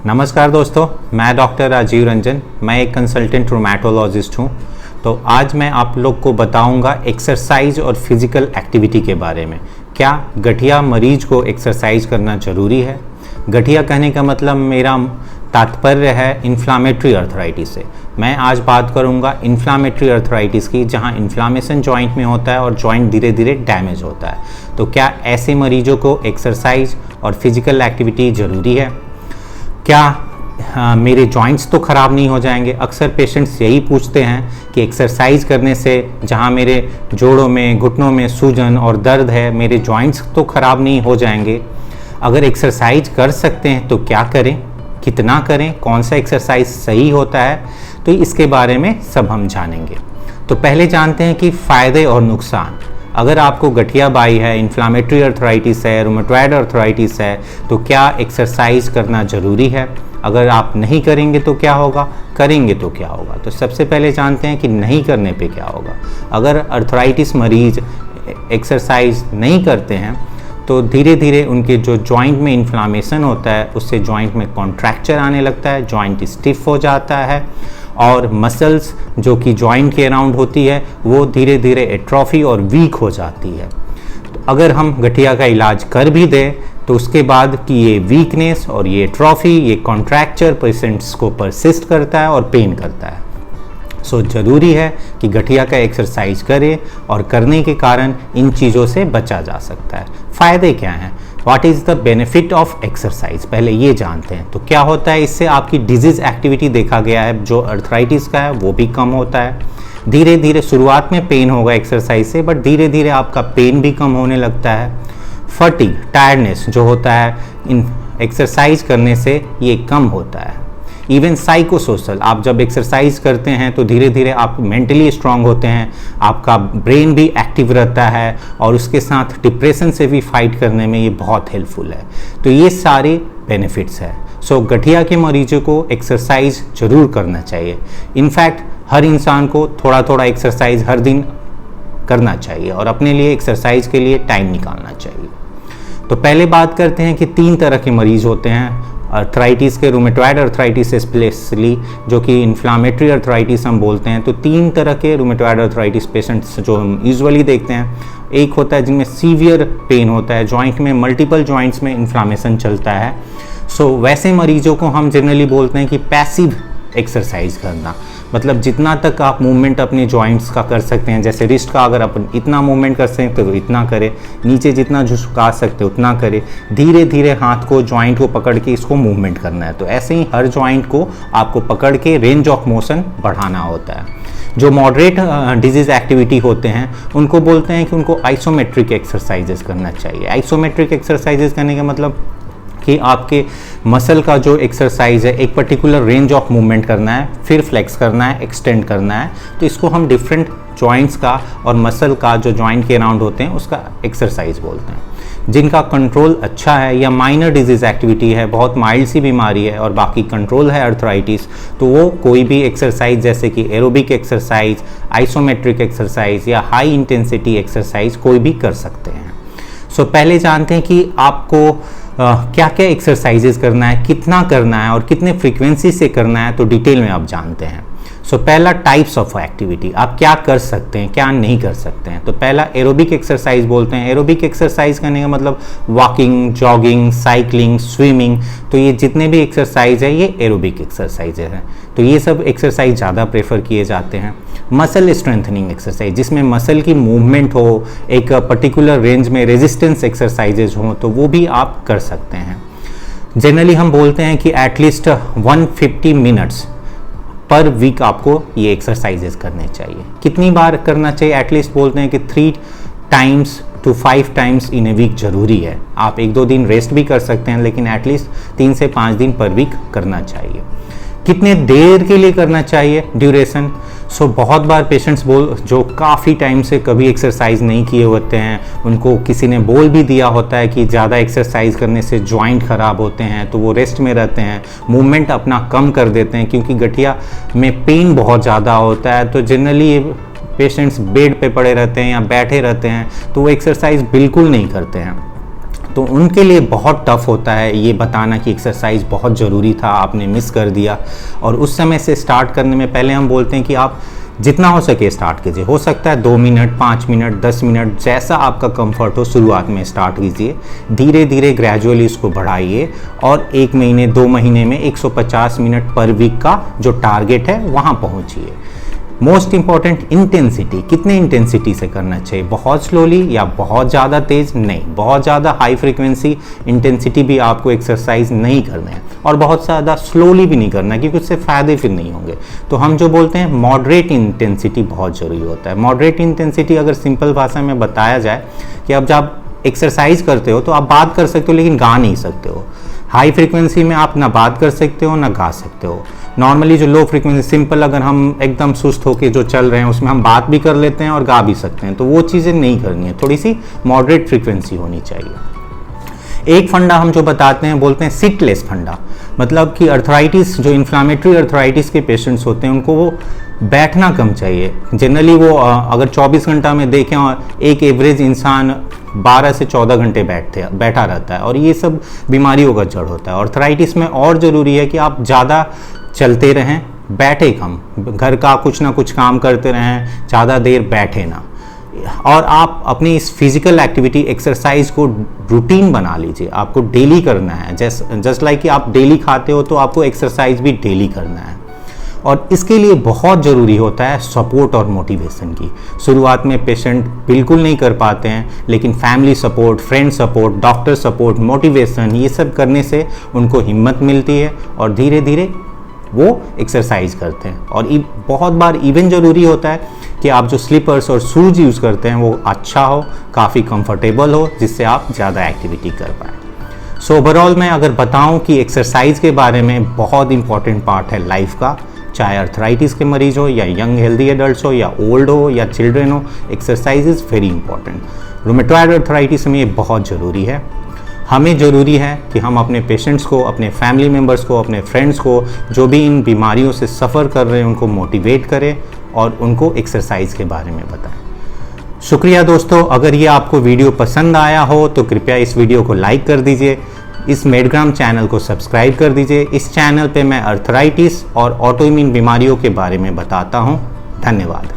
नमस्कार दोस्तों, मैं डॉक्टर राजीव रंजन। मैं एक कंसल्टेंट रूमेटोलॉजिस्ट हूँ। तो आज मैं आप लोग को बताऊंगा एक्सरसाइज और फिजिकल एक्टिविटी के बारे में। क्या गठिया मरीज को एक्सरसाइज करना ज़रूरी है? गठिया कहने का मतलब मेरा तात्पर्य है इन्फ्लामेटरी अर्थराइटिस से। मैं आज बात करूंगा इन्फ्लामेटरी अर्थराइटिस की, जहां इन्फ्लामेशन जॉइंट में होता है और जॉइंट धीरे धीरे डैमेज होता है। तो क्या ऐसे मरीजों को एक्सरसाइज और फिजिकल एक्टिविटी ज़रूरी है? क्या मेरे जॉइंट्स तो ख़राब नहीं हो जाएंगे? अक्सर पेशेंट्स यही पूछते हैं कि एक्सरसाइज करने से जहां मेरे जोड़ों में, घुटनों में सूजन और दर्द है, मेरे जॉइंट्स तो ख़राब नहीं हो जाएंगे? अगर एक्सरसाइज कर सकते हैं तो क्या करें, कितना करें, कौन सा एक्सरसाइज सही होता है, तो इसके बारे में सब हम जानेंगे। तो पहले जानते हैं कि फ़ायदे और नुकसान। अगर आपको गठिया बाई है, इन्फ्लामेटरी अर्थराइटिस है, रूमेटॉइड अर्थराइटिस है, तो क्या एक्सरसाइज करना ज़रूरी है? अगर आप नहीं करेंगे तो क्या होगा, करेंगे तो क्या होगा? तो सबसे पहले जानते हैं कि नहीं करने पे क्या होगा। अगर अर्थराइटिस मरीज एक्सरसाइज नहीं करते हैं तो धीरे धीरे उनके जो जॉइंट में इन्फ्लामेशन होता है उससे जॉइंट में कॉन्ट्रैक्चर आने लगता है, जॉइंट स्टिफ हो जाता है और मसल्स जो कि जॉइंट के अराउंड होती है वो धीरे धीरे एट्रोफी और वीक हो जाती है। तो अगर हम गठिया का इलाज कर भी दें तो उसके बाद कि ये वीकनेस और ये एट्रोफी, ये कॉन्ट्रैक्चर पेशेंट्स को परसिस्ट करता है और पेन करता है। सो ज़रूरी है कि गठिया का एक्सरसाइज करें और करने के कारण इन चीज़ों से बचा जा सकता है। फ़ायदे क्या हैं? What is the benefit of exercise, पहले ये जानते हैं। तो क्या होता है, इससे आपकी डिजीज़ एक्टिविटी देखा गया है जो अर्थराइटिस का है वो भी कम होता है। धीरे धीरे शुरुआत में पेन होगा एक्सरसाइज से, बट धीरे धीरे आपका पेन भी कम होने लगता है। फटीग, टायर्डनेस जो होता है इन एक्सरसाइज करने से ये कम होता है। इवन साइकोसोशल, आप जब एक्सरसाइज करते हैं तो धीरे धीरे आप मेंटली स्ट्रांग होते हैं, आपका ब्रेन भी एक्टिव रहता है और उसके साथ डिप्रेशन से भी फाइट करने में ये बहुत हेल्पफुल है। तो ये सारे बेनिफिट्स हैं। सो गठिया के मरीजों को एक्सरसाइज ज़रूर करना चाहिए। इनफैक्ट हर इंसान को थोड़ा थोड़ा एक्सरसाइज हर दिन करना चाहिए और अपने लिए एक्सरसाइज के लिए टाइम निकालना चाहिए। तो पहले बात करते हैं कि 3 तरह के मरीज होते हैं अर्थराइटिस के, रूमेटॉइड अर्थराइटिस स्पेशली, जो कि इन्फ्लामेटरी अर्थराइटिस हम बोलते हैं। तो 3 तरह के रूमेटॉइड अर्थराइटिस पेशेंट्स जो हम यूजुअली देखते हैं। एक होता है जिनमें सीवियर पेन होता है, जॉइंट में मल्टीपल जॉइंट्स में इन्फ्लामेशन चलता है। सो वैसे मरीजों को हम जनरली बोलते हैं कि पैसिव एक्सरसाइज करना, मतलब जितना तक आप मूवमेंट अपने जॉइंट्स का कर सकते हैं, जैसे रिस्ट का अगर अपन इतना मूवमेंट कर सकते हैं तो इतना करें, नीचे जितना झुका सकते हैं उतना करें, धीरे धीरे हाथ को, जॉइंट को पकड़ के इसको मूवमेंट करना है। तो ऐसे ही हर जॉइंट को आपको पकड़ के रेंज ऑफ मोशन बढ़ाना होता है। जो मॉडरेट डिजीज एक्टिविटी होते हैं उनको बोलते हैं कि उनको आइसोमेट्रिक एक्सरसाइजेस करना चाहिए। आइसोमेट्रिक एक्सरसाइजेस करने का मतलब कि आपके मसल का जो एक्सरसाइज है एक पर्टिकुलर रेंज ऑफ मूवमेंट करना है, फिर फ्लेक्स करना है, एक्सटेंड करना है। तो इसको हम डिफरेंट जॉइंट्स का और मसल का जो जॉइंट के अराउंड होते हैं उसका एक्सरसाइज बोलते हैं। जिनका कंट्रोल अच्छा है या माइनर डिजीज एक्टिविटी है, बहुत माइल्ड सी बीमारी है और बाकी कंट्रोल है अर्थराइटिस, तो वो कोई भी एक्सरसाइज जैसे कि एरोबिक एक्सरसाइज, आइसोमेट्रिक एक्सरसाइज या हाई इंटेंसिटी एक्सरसाइज कोई भी कर सकते हैं। सो पहले जानते हैं कि आपको क्या क्या एक्सरसाइजेस करना है, कितना करना है और कितने फ्रीक्वेंसी से करना है, तो डिटेल में आप जानते हैं। सो पहला टाइप्स ऑफ एक्टिविटी, आप क्या कर सकते हैं, क्या नहीं कर सकते हैं। तो पहला एरोबिक एक्सरसाइज बोलते हैं। एरोबिक एक्सरसाइज करने का मतलब वॉकिंग, जॉगिंग, साइकिलिंग, स्विमिंग, तो ये जितने भी एक्सरसाइज है ये एरोबिक एक्सरसाइज हैं। तो ये सब एक्सरसाइज ज़्यादा प्रेफर किए जाते हैं। मसल स्ट्रेंथनिंग एक्सरसाइज, जिसमें मसल की मूवमेंट हो, एक पर्टिकुलर रेंज में रेजिस्टेंस एक्सरसाइजेज हों, तो वो भी आप कर सकते हैं। जनरली हम बोलते हैं कि एटलीस्ट 150 मिनट्स पर वीक आपको ये एक्सरसाइजेस करने चाहिए। कितनी बार करना चाहिए? एटलीस्ट बोलते हैं कि 3 times to 5 times in a week ज़रूरी है। आप 1-2 दिन रेस्ट भी कर सकते हैं, लेकिन एटलीस्ट 3 से 5 दिन पर वीक करना चाहिए। कितने देर के लिए करना चाहिए, ड्यूरेशन? सो बहुत बार पेशेंट्स जो काफ़ी टाइम से कभी एक्सरसाइज नहीं किए होते हैं, उनको किसी ने बोल भी दिया होता है कि ज़्यादा एक्सरसाइज करने से जॉइंट ख़राब होते हैं, तो वो रेस्ट में रहते हैं, मूवमेंट अपना कम कर देते हैं क्योंकि गठिया में पेन बहुत ज़्यादा होता है। तो जनरली पेशेंट्स बेड पे पड़े रहते हैं या बैठे रहते हैं, तो वो एक्सरसाइज बिल्कुल नहीं करते हैं। तो उनके लिए बहुत टफ होता है ये बताना कि एक्सरसाइज बहुत ज़रूरी था, आपने मिस कर दिया। और उस समय से स्टार्ट करने में पहले हम बोलते हैं कि आप जितना हो सके स्टार्ट कीजिए। हो सकता है 2 मिनट, 5 मिनट, 10 मिनट, जैसा आपका कंफर्ट हो शुरुआत में स्टार्ट कीजिए। धीरे धीरे ग्रेजुअली इसको बढ़ाइए और 1 महीने 2 महीने में 150 मिनट पर वीक का जो टारगेट है वहाँ पहुँचिए। मोस्ट इंपॉर्टेंट इंटेंसिटी, कितने इंटेंसिटी से करना चाहिए, बहुत स्लोली या बहुत ज़्यादा तेज़ नहीं, बहुत ज़्यादा हाई फ्रीक्वेंसी इंटेंसिटी भी आपको एक्सरसाइज नहीं करना है और बहुत ज़्यादा स्लोली भी नहीं करना है क्योंकि उससे फ़ायदे फिर नहीं होंगे। तो हम जो बोलते हैं मॉडरेट इंटेंसिटी बहुत ज़रूरी होता है। मॉडरेट इंटेंसिटी अगर सिंपल भाषा में बताया जाए कि अब जब एक्सरसाइज करते हो तो आप बात कर सकते हो लेकिन गा नहीं सकते हो। हाई फ्रीक्वेंसी में आप ना बात कर सकते हो ना गा सकते हो। नॉर्मली जो लो फ्रीक्वेंसी सिंपल, अगर हम एकदम सुस्त होकर जो चल रहे हैं उसमें हम बात भी कर लेते हैं और गा भी सकते हैं, तो वो चीज़ें नहीं करनी है, थोड़ी सी मॉडरेट फ्रीक्वेंसी होनी चाहिए। एक फंडा हम जो बताते हैं बोलते हैं सिटलेस फंडा, मतलब कि अर्थराइटिस, जो इन्फ्लामेटरी अर्थराइटिस के पेशेंट्स होते हैं उनको वो बैठना कम चाहिए। जनरली वो अगर 24 घंटा में देखें एक एवरेज इंसान 12 से 14 घंटे बैठा रहता है और ये सब बीमारियों का जड़ होता है। अर्थराइटिस में और ज़रूरी है कि आप ज़्यादा चलते रहें, बैठे कम, घर का कुछ ना कुछ काम करते रहें, ज़्यादा देर बैठे ना। और आप अपनी इस फिजिकल एक्टिविटी एक्सरसाइज को रूटीन बना लीजिए, आपको डेली करना है। जस्ट लाइक कि आप डेली खाते हो तो आपको एक्सरसाइज भी डेली करना है। और इसके लिए बहुत ज़रूरी होता है सपोर्ट और मोटिवेशन की। शुरुआत में पेशेंट बिल्कुल नहीं कर पाते हैं, लेकिन family support, friend support, doctor support, motivation, ये सब करने से उनको हिम्मत मिलती है और धीरे धीरे वो एक्सरसाइज करते हैं। और बहुत बार इवन ज़रूरी होता है कि आप जो स्लीपर्स और शूज़ यूज़ करते हैं वो अच्छा हो, काफ़ी कंफर्टेबल हो, जिससे आप ज़्यादा एक्टिविटी कर पाएँ। सो ओवरऑल मैं अगर बताऊं कि एक्सरसाइज के बारे में बहुत इंपॉर्टेंट पार्ट है लाइफ का, चाहे अर्थराइटिस के मरीज हो या यंग हेल्दी एडल्ट्स हो या ओल्ड हो या चिल्ड्रेन हो, exercise is very important. Rheumatoid arthritis में ये बहुत ज़रूरी है। हमें ज़रूरी है कि हम अपने पेशेंट्स को, अपने फैमिली मेम्बर्स को, अपने फ्रेंड्स को, जो भी इन बीमारियों से सफ़र कर रहे हैं उनको मोटिवेट करें और उनको एक्सरसाइज के बारे में बताएं। शुक्रिया दोस्तों, अगर ये आपको वीडियो पसंद आया हो तो कृपया इस वीडियो को लाइक कर दीजिए, इस मेडग्राम चैनल को सब्सक्राइब कर दीजिए। इस चैनल पे मैं अर्थराइटिस और ऑटोइम्यून बीमारियों के बारे में बताता हूँ। धन्यवाद।